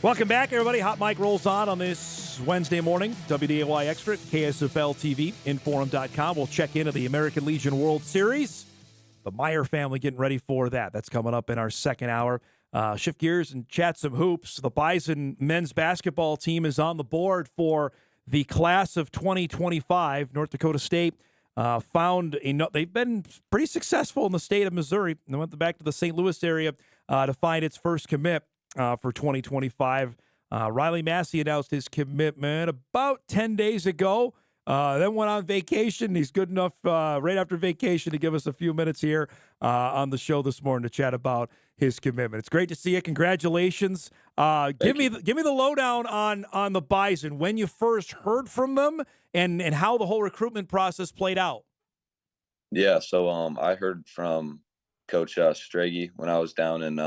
Welcome back, everybody. Hot Mic rolls on this Wednesday morning. WDAY Extra, KSFL TV, Inforum.com. We'll check into the American Legion World Series. The Meyer family getting ready for that. That's coming up in our second hour. Shift gears and chat some hoops. The Bison men's basketball team is on the board for the class of 2025. North Dakota State they've been pretty successful in the state of Missouri. They went back to the St. Louis area to find its first commit for 2025. Riley Massey announced his commitment about 10 days ago. Then went on vacation. He's good enough right after vacation to give us a few minutes here on the show this morning to chat about his commitment. It's great to see you. Congratulations. Give me the lowdown on the Bison, when you first heard from them and how the whole recruitment process played out. Yeah, so I heard from Coach Strage when I was down in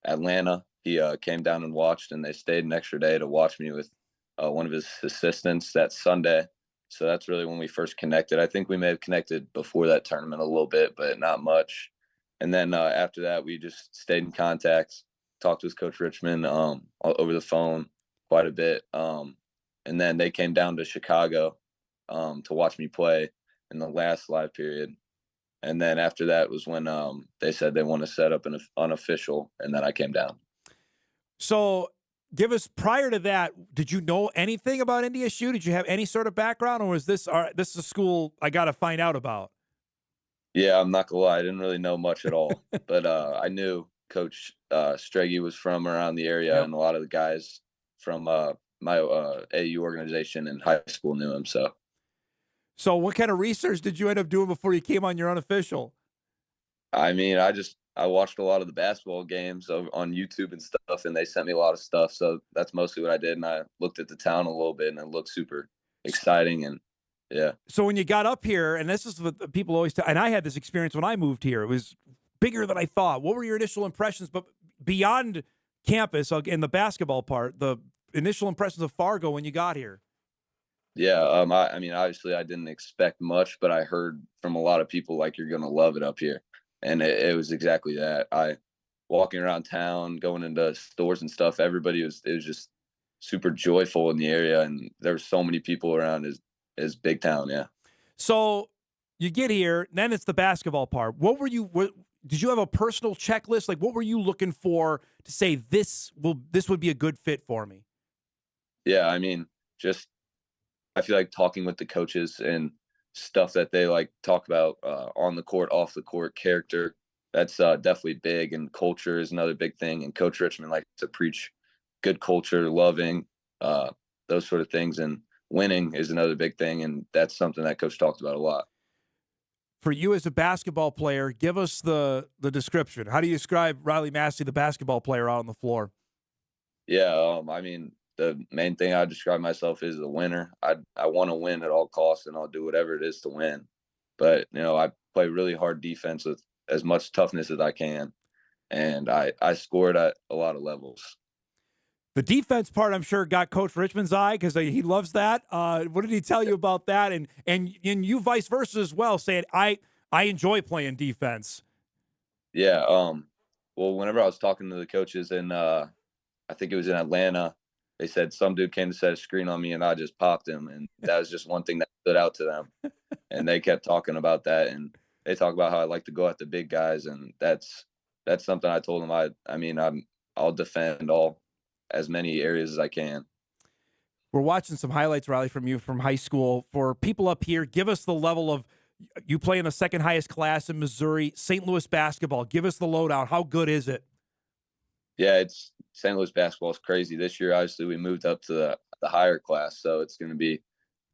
Atlanta. He came down and watched, and they stayed an extra day to watch me with one of his assistants that Sunday. So that's really when we first connected. I think we may have connected before that tournament a little bit, but not much. And then after that, we just stayed in contact, talked with Coach Richmond over the phone quite a bit. And then they came down to Chicago to watch me play in the last live period. And then after that was when they said they want to set up an unofficial, and then I came down. So give us, prior to that, did you know anything about NDSU? Did you have any sort of background, or was this this is a school I got to find out about? Yeah, I'm not gonna lie, I didn't really know much at all, but I knew Coach Strage was from around the area, Yep. and a lot of the guys from my AU organization in high school knew him. So what kind of research did you end up doing before you came on your unofficial? I mean, I watched a lot of the basketball games on YouTube and stuff, and they sent me a lot of stuff. So that's mostly what I did. And I looked at the town a little bit, and it looked super exciting. And yeah. So when you got up here, and this is what people always tell, and I had this experience when I moved here, it was bigger than I thought. What were your initial impressions? But beyond campus, in the basketball part, the initial impressions of Fargo when you got here? Yeah, I mean, obviously, I didn't expect much, but I heard from a lot of people like you're gonna love it up here, and it was exactly that. I walking around town, going into stores and stuff. It was just super joyful in the area, and there were so many people around. Is big town, yeah. So you get here, then it's the basketball part. Did you have a personal checklist? Like, what were you looking for to say this would be a good fit for me? Yeah, I mean, just I feel like talking with the coaches and stuff that they like talk about on the court, off the court, character. That's definitely big, and culture is another big thing. And Coach Richmond likes to preach good culture, loving, those sort of things, and winning is another big thing. And that's something that Coach talked about a lot. For you as a basketball player, give us the description. How do you describe Riley Massey, the basketball player, out on the floor? Yeah, I mean, the main thing I describe myself is a winner. I want to win at all costs, and I'll do whatever it is to win. But I play really hard defense with as much toughness as I can, and I scored at a lot of levels. The defense part, I'm sure, got Coach Richmond's eye because he loves that. What did he tell you about that? And you vice versa as well, saying I enjoy playing defense. Yeah. Well, whenever I was talking to the coaches in, I think it was in Atlanta, they said some dude came to set a screen on me and I just popped him, and that was just one thing that stood out to them. And they kept talking about that, and they talk about how I like to go at the big guys, and that's something I told them. I mean, I'll defend as many areas as I can. We're watching some highlights, Riley, from you from high school. For people up here, give us the level of you play in the second highest class in Missouri, St. Louis basketball. Give us the lowdown. How good is it? Yeah, it's St. Louis basketball is crazy. This year, obviously, we moved up to the higher class, so it's going to be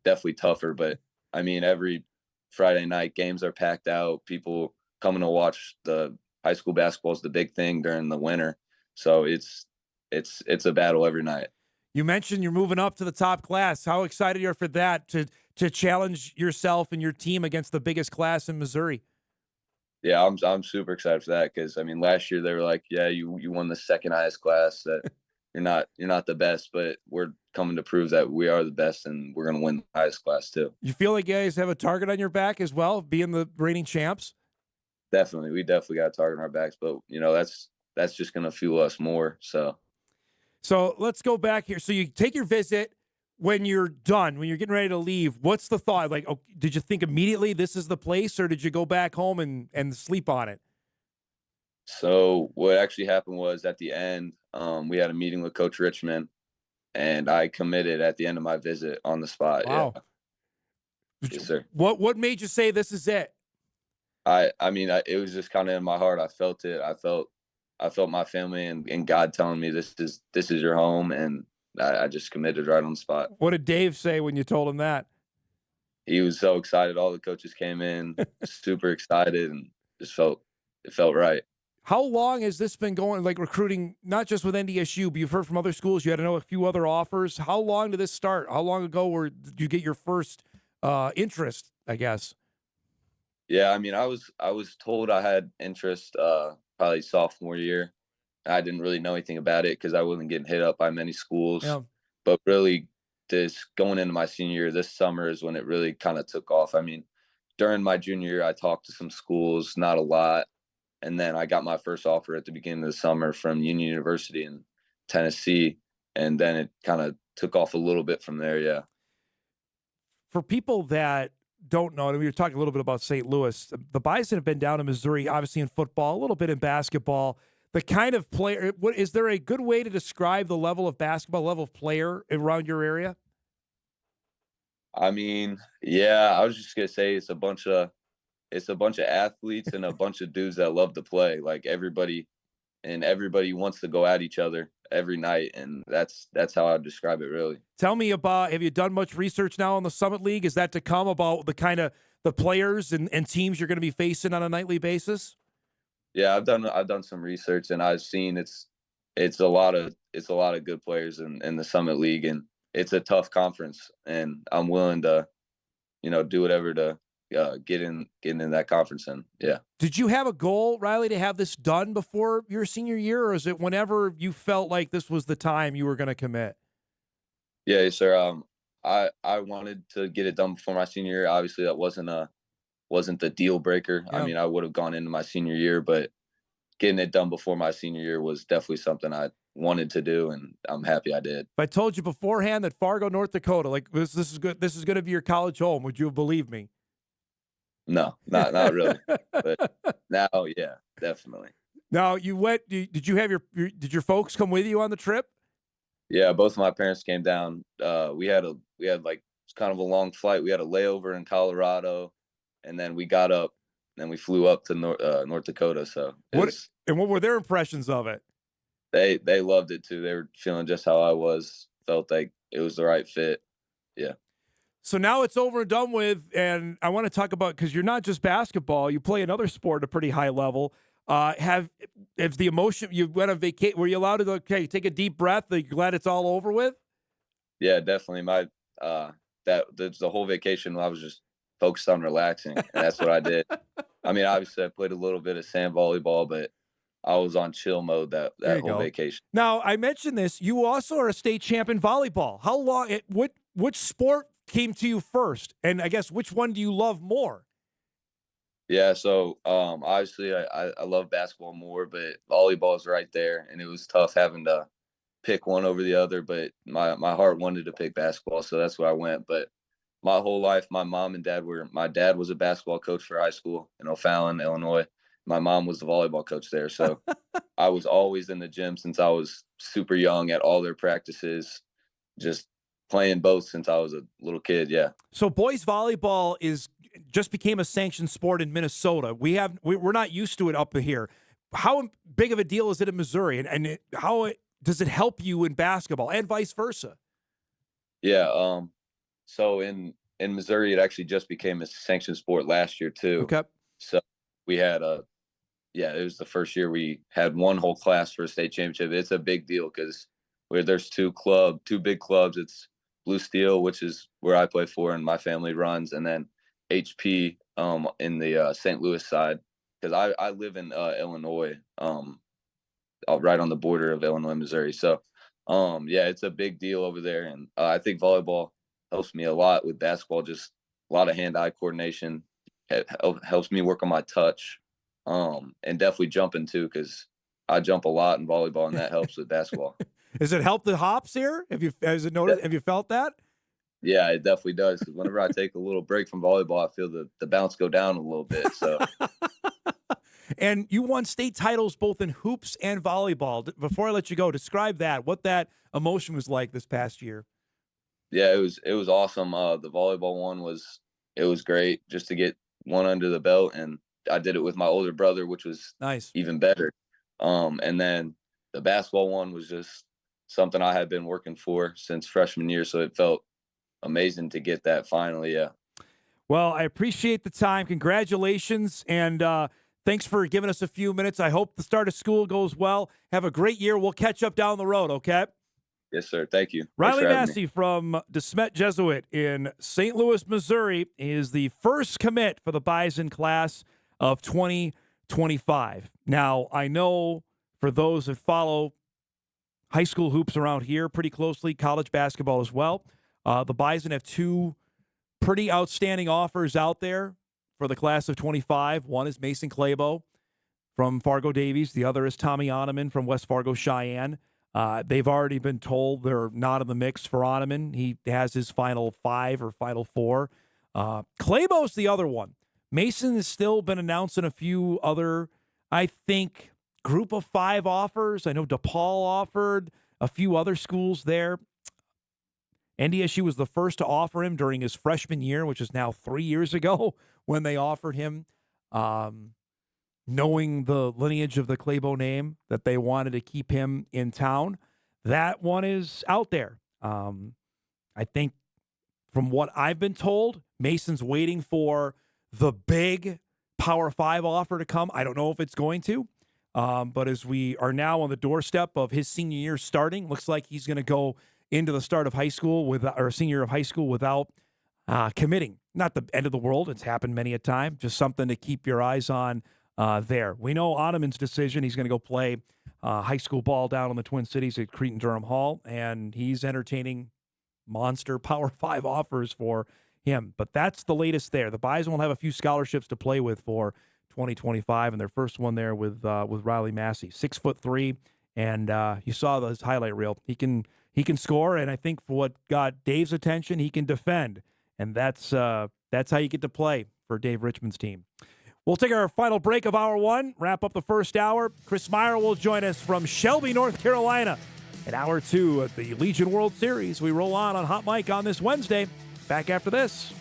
definitely tougher. But I mean, every Friday night games are packed out. People coming to watch the high school basketball is the big thing during the winter. So it's a battle every night. You mentioned you're moving up to the top class. How excited are you for that to challenge yourself and your team against the biggest class in Missouri? Yeah, I'm super excited for that because I mean last year they were like, yeah, you won the second highest class. That you're not the best, but we're coming to prove that we are the best and we're going to win the highest class too. You feel like you guys have a target on your back as well, being the reigning champs? We definitely got a target on our backs, but that's just going to fuel us more. So So let's go back here. So you take your visit. When you're done, when you're getting ready to leave, what's the thought? Like, oh, did you think immediately this is the place, or did you go back home and sleep on it? So what actually happened was at the end, we had a meeting with Coach Richmond, and I committed at the end of my visit on the spot. Yeah, Wow. yes, sir. What made you say this is it? I mean, it was just kind of in my heart. I felt it. I felt my family and God telling me this is your home, and I just committed right on the spot. What did Dave say when you told him that? He was so excited. All the coaches came in, super excited, and just felt it felt right. How long has this been going, like recruiting, not just with NDSU, but you've heard from other schools, you had to know a few other offers. How long did this start? How long ago did you get your first interest, I guess? Yeah, I mean, I was told I had interest probably sophomore year. I didn't really know anything about it because I wasn't getting hit up by many schools. Yeah. But really, this going into my senior year, this summer is when it really kind of took off. I mean, during my junior year, I talked to some schools, not a lot, and then I got my first offer at the beginning of the summer from Union University in Tennessee, and then it kind of took off a little bit from there. Yeah. For people that don't know, and we were talking a little bit about St. Louis, the Bison have been down in Missouri, obviously in football, a little bit in basketball. The kind of player, what is there a good way to describe the level of basketball, level of player around your area? I mean, yeah, I was just gonna say it's a bunch of athletes and a bunch of dudes that love to play. Like everybody wants to go at each other every night, and that's how I describe it really. Tell me about, have you done much research now on the Summit League? Is that to come about the kind of the players and teams you're going to be facing on a nightly basis? Yeah, I've done some research, and I've seen it's a lot of good players in the Summit League, and it's a tough conference, and I'm willing to do whatever to get in that conference. And yeah. Did you have a goal, Riley, to have this done before your senior year, or is it whenever you felt like this was the time you were going to commit? Yeah, yes, sir. I wanted to get it done before my senior year. Obviously, that wasn't the deal breaker. I Yeah. mean, I would have gone into my senior year, but getting it done before my senior year was definitely something I wanted to do, and I'm happy I did. If I told you beforehand that Fargo, North Dakota, like this is good, this is going to be your college home, would you have believed me? No, not really, but now, yeah, definitely. Now you went. Did you have did your folks come with you on the trip? Yeah, both of my parents came down. We had like it's kind of a long flight. We had a layover in Colorado, and then we got up, and we flew up to North Dakota. So What and what were their impressions of it? they loved it too. They were feeling just how I was. Felt like it was the right fit. Yeah. So now it's over and done with, and I want to talk about, because you're not just basketball; you play another sport at a pretty high level. Have the emotion, you went on vacation? Were you allowed to, okay, take a deep breath? Are you glad it's all over with? Yeah, definitely. My the whole vacation I was just focused on relaxing, and that's what I did. I mean, obviously I played a little bit of sand volleyball, but I was on chill mode that There that you whole go. vacation. Now I mentioned this. You also are a state champ in volleyball. How long? Which sport came to you first? And I guess which one do you love more? Yeah, so obviously I love basketball more, but volleyball is right there, and it was tough having to pick one over the other. But my heart wanted to pick basketball, so that's where I went. But my whole life, my dad was a basketball coach for high school in O'Fallon, Illinois. My mom was the volleyball coach there, so I was always in the gym since I was super young at all their practices, just playing both since I was a little kid. Yeah. So boys volleyball is just became a sanctioned sport in Minnesota. We're not used to it up here. How big of a deal is it in Missouri, does it help you in basketball and vice versa? Yeah. So in Missouri, it actually just became a sanctioned sport last year too. Okay. So we had yeah, it was the first year we had one whole class for a state championship. It's a big deal because where there's two big clubs. It's Blue Steel, which is where I play for and my family runs, and then HP in the St. Louis side because I live in Illinois, right on the border of Illinois, Missouri. So yeah, it's a big deal over there, and I think volleyball helps me a lot with basketball. Just a lot of hand-eye coordination. It helps me work on my touch, and definitely jumping too because I jump a lot in volleyball, and that helps with basketball. Has it helped the hops here? Has it noticed? Have you felt that? Yeah, it definitely does. Because whenever I take a little break from volleyball, I feel the bounce go down a little bit. So And you won state titles both in hoops and volleyball. Before I let you go, describe that. What that emotion was like this past year. yeah, it was awesome. The volleyball one was great just to get one under the belt, and I did it with my older brother, which was Nice. even better. And then the basketball one was just something I had been working for since freshman year, so it felt amazing to get that finally. Yeah. Well, I appreciate the time. Congratulations, and thanks for giving us a few minutes. I hope the start of school goes well. Have a great year. We'll catch up down the road, okay? Yes, sir. Thank you. Riley Thanks for having me. Massey from DeSmet Jesuit in St. Louis, Missouri, is the first commit for the Bison class of 2025. Now, I know for those that follow high school hoops around here pretty closely, college basketball as well, the Bison have two pretty outstanding offers out there for the class of 25. One is Mason Clabo from Fargo Davies. The other is Tommy Oneman from West Fargo Cheyenne. They've already been told they're not in the mix for Oneman. He has his final 5 or final 4. Clabo's the other one. Mason has still been announcing a few other, I think, group of 5 offers. I know DePaul offered, a few other schools there. NDSU was the first to offer him during his freshman year, which is now 3 years ago when they offered him. Knowing the lineage of the Clabo name, that they wanted to keep him in town. That one is out there. I think from what I've been told, Mason's waiting for the big Power 5 offer to come. I don't know if it's going to, but as we are now on the doorstep of his senior year starting, looks like he's going to go into the start of high school or senior year of high school without committing. Not the end of the world. It's happened many a time. Just something to keep your eyes on there. We know Oneman's decision. He's going to go play high school ball down in the Twin Cities at Cretin-Durham Hall, and he's entertaining monster Power 5 offers for him. But that's the latest there. The Bison will have a few scholarships to play with for 2025, and their first one there with Riley Massey, 6'3", and you saw his highlight reel. He can score, and I think for what got Dave's attention, he can defend, and that's how you get to play for Dave Richmond's team. We'll take our final break of Hour 1, wrap up the first hour. Chris Meyer will join us from Shelby, North Carolina. In Hour 2 at the Legion World Series, we roll on Hot Mic on this Wednesday. Back after this.